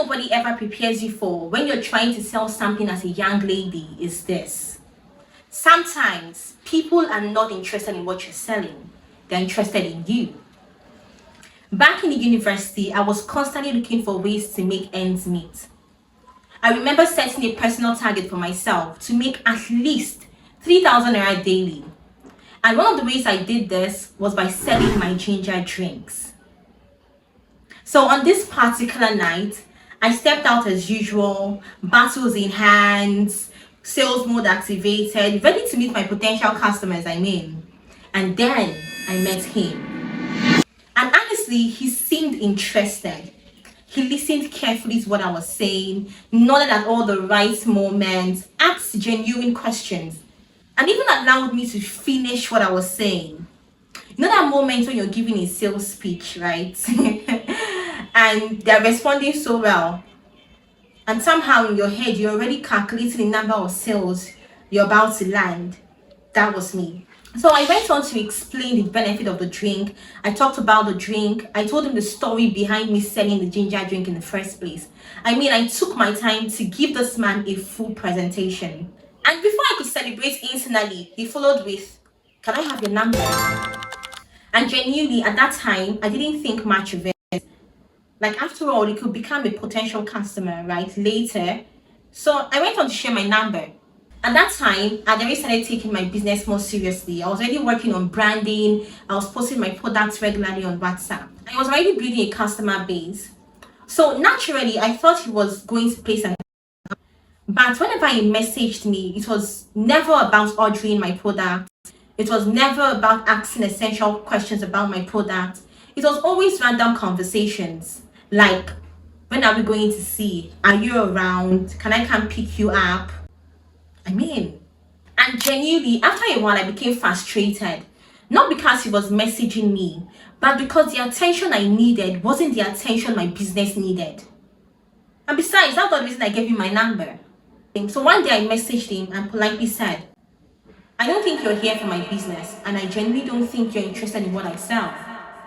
nobody ever prepares you for when you're trying to sell something as a young lady is this. Sometimes people are not interested in what you're selling, they're interested in you. Back in the university, I was constantly looking for ways to make ends meet. I remember setting a personal target for myself to make at least 3,000 naira daily. And one of the ways I did this was by selling my ginger drinks. So on this particular night, I stepped out as usual, battles in hands, sales mode activated, ready to meet my potential customers, And then I met him. And honestly, he seemed interested. He listened carefully to what I was saying, nodded at all the right moments, asked genuine questions, and even allowed me to finish what I was saying. You know that moment when you're giving a sales speech, right? And they're responding so well. And somehow in your head, you're already calculating the number of sales you're about to land. That was me. So I went on to explain the benefit of the drink. I talked about the drink. I told him the story behind me selling the ginger drink in the first place. I took my time to give this man a full presentation. And before I could celebrate instantly, he followed with, "Can I have your number?" And genuinely, at that time, I didn't think much of it. Like, after all, it could become a potential customer, right, later. So I went on to share my number. At that time, I already started taking my business more seriously. I was already working on branding. I was posting my products regularly on WhatsApp. I was already building a customer base. So naturally, I thought he was going to place an order. But whenever he messaged me, it was never about ordering my product. It was never about asking essential questions about my product. It was always random conversations. Like, when are we going to see? Are you around? Can I come pick you up? And genuinely, after a while, I became frustrated. Not because he was messaging me, but because the attention I needed wasn't the attention my business needed. And besides, that's not the reason I gave him my number. So one day I messaged him and politely said, "I don't think you're here for my business, and I genuinely don't think you're interested in what I sell."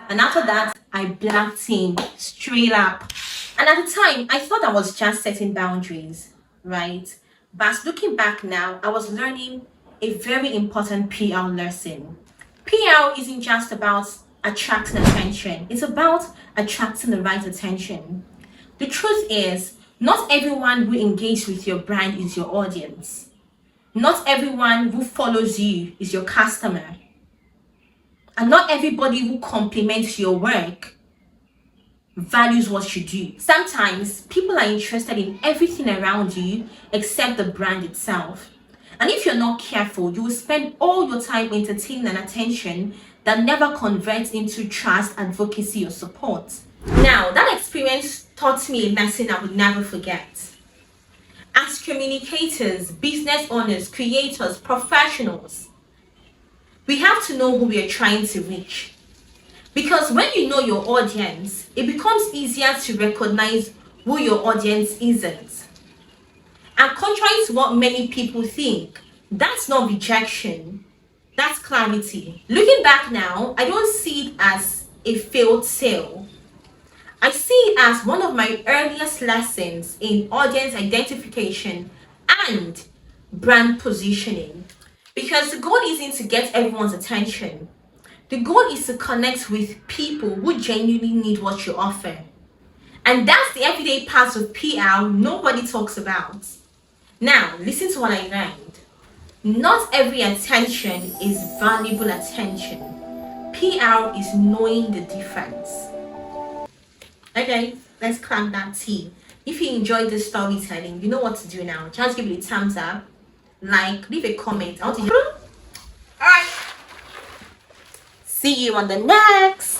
And after that, I blocked him straight up. And at the time, I thought I was just setting boundaries, right? But looking back now, I was learning a very important PR lesson. PR isn't just about attracting attention, it's about attracting the right attention. The truth is, not everyone who engages with your brand is your audience. Not everyone who follows you is your customer. And not everybody who compliments your work values what you do. Sometimes people are interested in everything around you except the brand itself. And if you're not careful, you will spend all your time entertaining an attention that never converts into trust, advocacy, or support. Now, that experience taught me a lesson I would never forget. As communicators, business owners, creators, professionals, we have to know who we are trying to reach. Because when you know your audience, it becomes easier to recognize who your audience isn't. And contrary to what many people think, that's not rejection, that's clarity. Looking back now, I don't see it as a failed sale. I see it as one of my earliest lessons in audience identification and brand positioning. Because the goal isn't to get everyone's attention. The goal is to connect with people who genuinely need what you offer. And that's the everyday parts of PR nobody talks about. Now, listen to what I learned. Not every attention is valuable attention. PR is knowing the difference. Okay, let's crack that tea. If you enjoyed this storytelling, you know what to do now. Just give it a thumbs up, like, leave a comment. I want to hear. Alright. See you on the next.